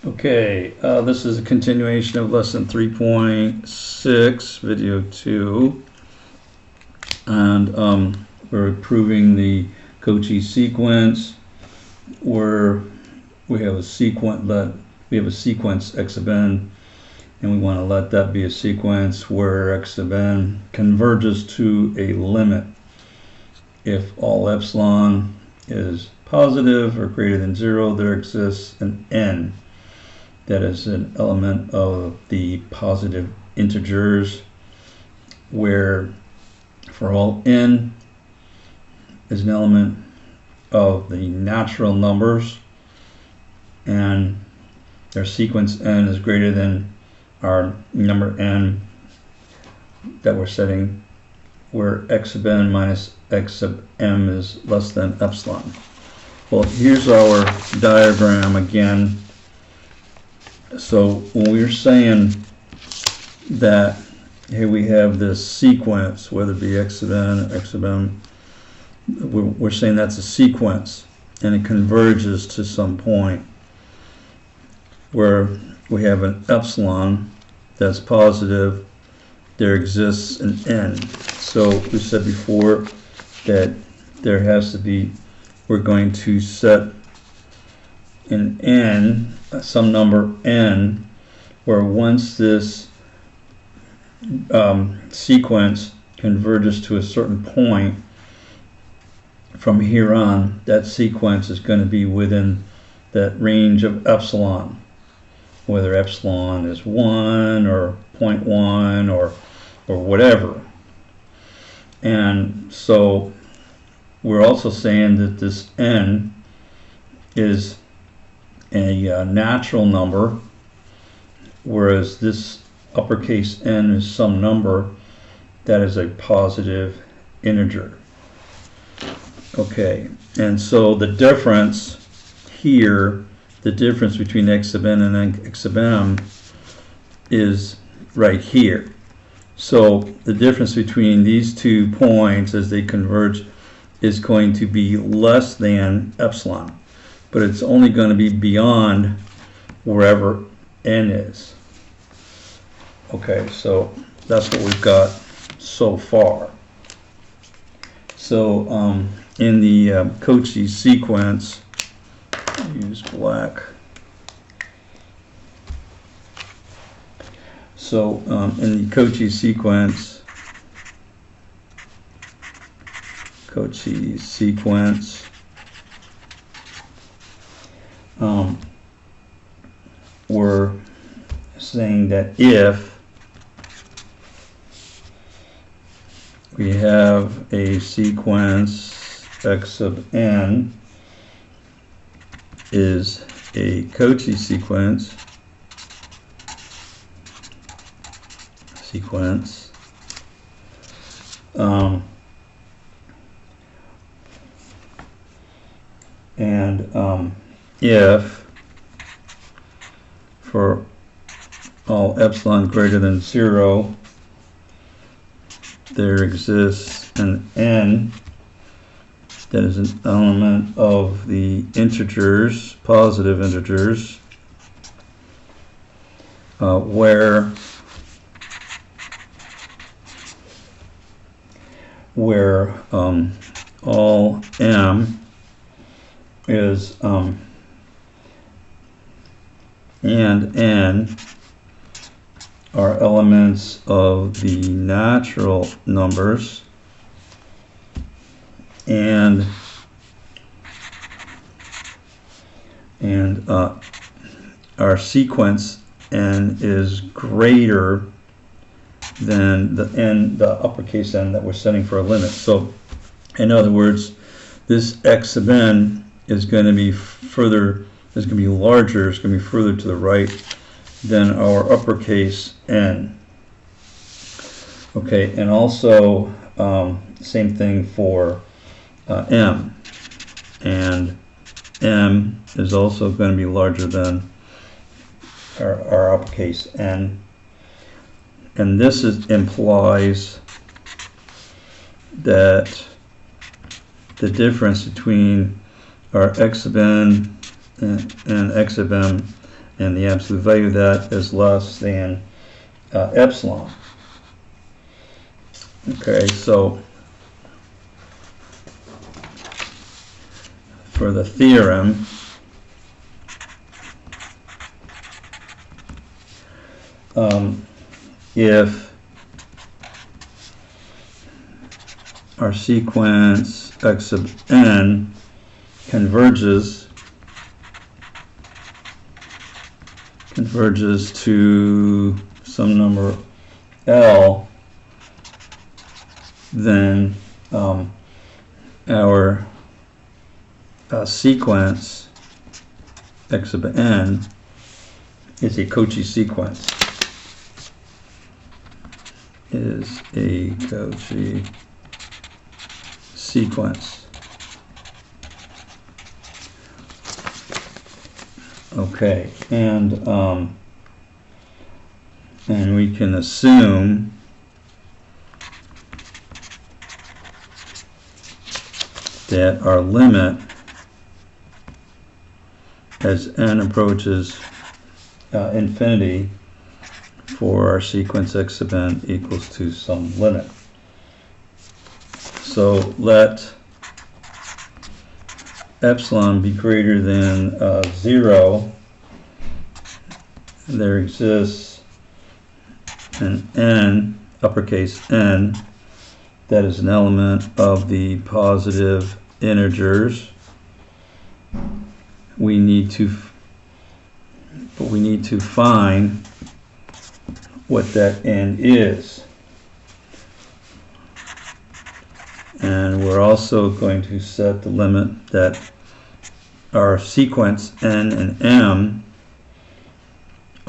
Okay, this is a continuation of lesson 3.6, video 2, and we're proving the Cauchy sequence where we have a sequence x sub n, and we want to let that be a sequence where x sub n converges to a limit if all epsilon is positive or greater than 0. There exists an n that is an element of the positive integers, where for all n is an element of the natural numbers, and their sequence n is greater than our number n that we're setting, where x sub n minus x sub m is less than epsilon. Well, here's our diagram again. So when we're saying that here we have this sequence, whether it be x sub n or x sub m, we're saying that's a sequence, and it converges to some point where we have an epsilon that's positive. There exists an n. So we said before that there has to be, we're going to set an n, some number n, where once this sequence converges to a certain point, from here on, that sequence is going to be within that range of epsilon, whether epsilon is 1 or 0.1 or whatever. And so we're also saying that this n is a natural number, whereas this uppercase n is some number that is a positive integer. Okay, and so the difference here, the difference between x sub n and x sub m is right here. So the difference between these 2 points as they converge is going to be less than epsilon, but it's only going to be beyond wherever n is. Okay, so that's what we've got so far. So in the Cauchy sequence, use black. So in the Cauchy sequence, we're saying that if we have a sequence x sub n is a Cauchy sequence, and if for all epsilon greater than 0 there exists an n that is an element of the integers, positive integers, where all m is and n are elements of the natural numbers, and our sequence n is greater than the uppercase n that we're setting for a limit. So in other words, this x sub n is going to be further, is going to be larger, it's going to be further to the right than our uppercase n. Okay, and also same thing for m, and m is also going to be larger than our uppercase n, and this implies that the difference between our x sub n and x sub m and the absolute value of that is less than epsilon. Okay, so for the theorem, if our sequence x sub n converges to some number L, then our sequence x sub n is a Cauchy sequence. Is a Cauchy sequence. Okay, and we can assume that our limit as n approaches infinity for our sequence x sub n equals to some limit. So let epsilon be greater than 0. There exists an n, uppercase n, that is an element of the positive integers. We need to find what that n is. And we're also going to set the limit that our sequence n and m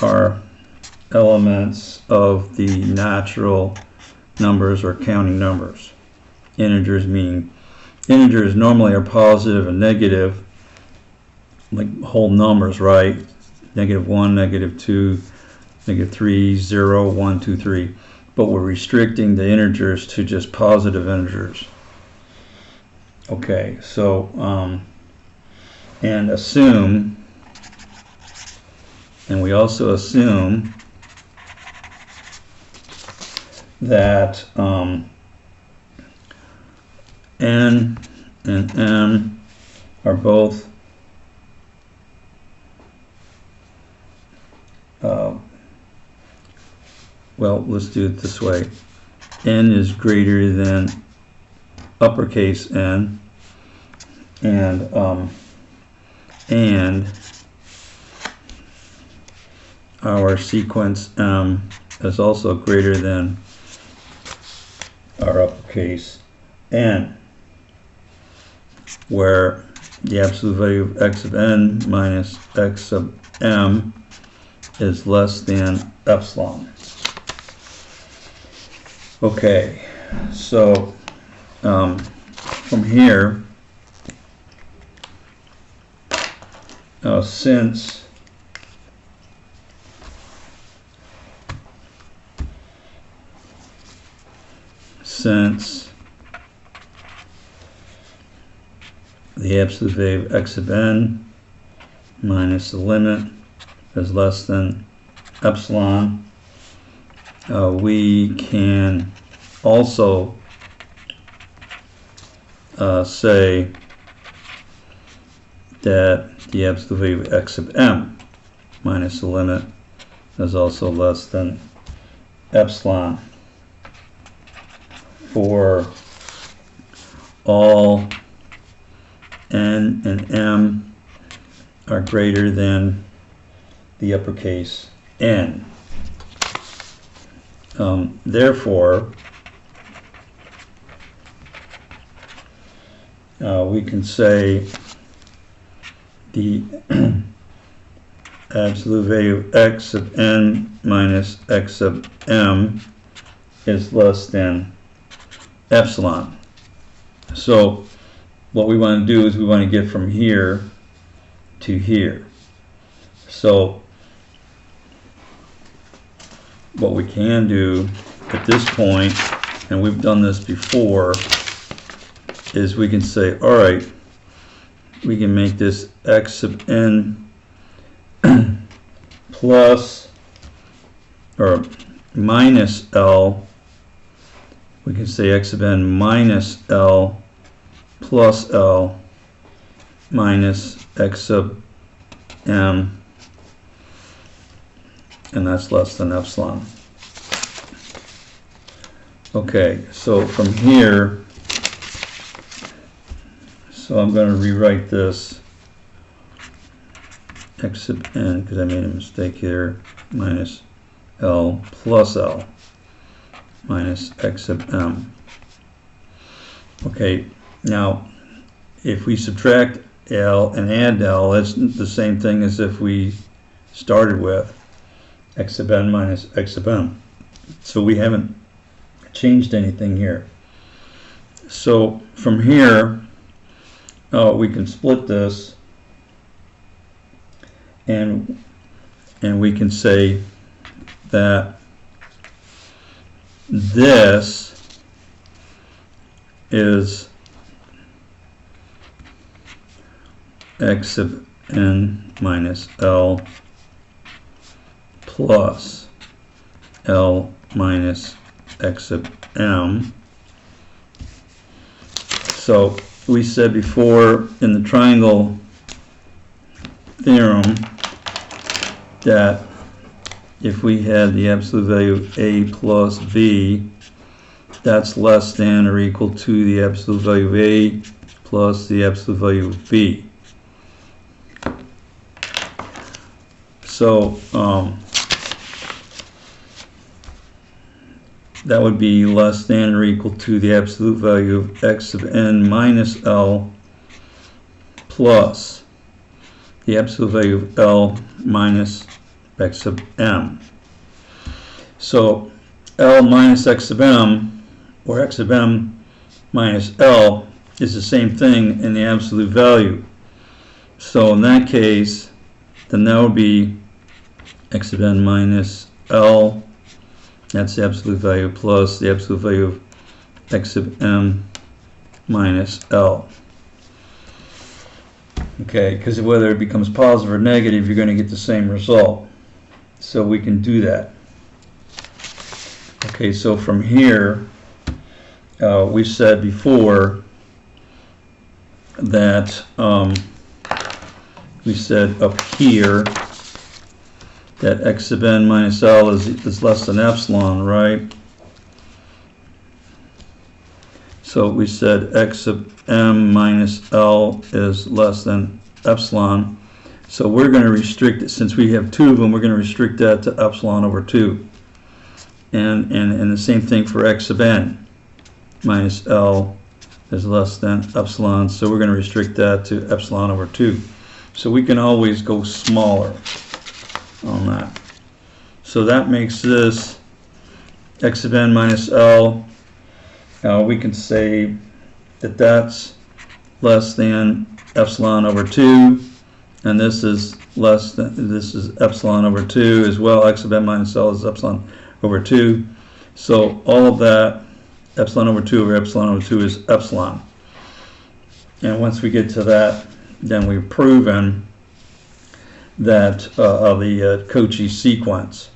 are elements of the natural numbers or counting numbers. Integers normally are positive and negative, like whole numbers, right? -1, -2, -3, 0, 1, 2, 3. But we're restricting the integers to just positive integers. Okay, so and we also assume that n and m are both well, let's do it this way. N is greater than uppercase n, and our sequence m is also greater than our uppercase n, where the absolute value of x sub n minus x sub m is less than epsilon. Okay, so from here, since the absolute value of x sub n minus the limit is less than epsilon, we can also say that the absolute value of x sub m minus the limit is also less than epsilon for all n and m are greater than the uppercase n. Therefore, we can say the absolute value of x sub n minus x sub m is less than epsilon. So what we want to do is we want to get from here to here. So what we can do at this point, and we've done this before, is we can say, all right, we can make this x sub n plus or minus L, we can say x sub n minus L plus L minus x sub m, and that's less than epsilon. Okay, so from here, so I'm going to rewrite this x sub n, because I made a mistake here, minus L plus L minus x sub m. Okay, now if we subtract L and add L, that's the same thing as if we started with x sub n minus x sub m. So we haven't changed anything here. So from here, we can split this, and we can say that this is x sub n minus L plus L minus x sub m. So we said before in the triangle theorem that if we had the absolute value of a plus b, that's less than or equal to the absolute value of a plus the absolute value of b. So that would be less than or equal to the absolute value of x sub n minus L plus the absolute value of L minus x sub m. So L minus x sub m, or x sub m minus L, is the same thing in the absolute value. So in that case, then that would be x sub n minus L, that's the absolute value, plus the absolute value of x sub m minus L. Okay, because whether it becomes positive or negative, you're going to get the same result. So we can do that. Okay, so from here, we said before that we said up here that x sub n minus L is less than epsilon, right? So we said x sub m minus L is less than epsilon. So we're going to restrict it, since we have two of them, we're going to restrict that to epsilon over 2. And the same thing for x sub n minus L is less than epsilon. So we're going to restrict that to epsilon over 2. So we can always go smaller on that. So that makes this x sub n minus L. We can say that that's less than epsilon over 2, and this is less than, this is epsilon over 2 as well. X sub n minus L is epsilon over 2. So all of that, epsilon over 2 over epsilon over 2 is epsilon. And once we get to that, then we've proven that the Cauchy sequence,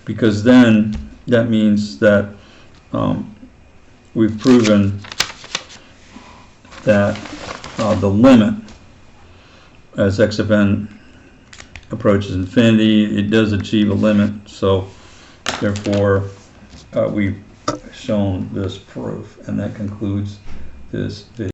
because then that means that we've proven that the limit as x sub n approaches infinity, it does achieve a limit. So therefore we've shown this proof, and that concludes this video.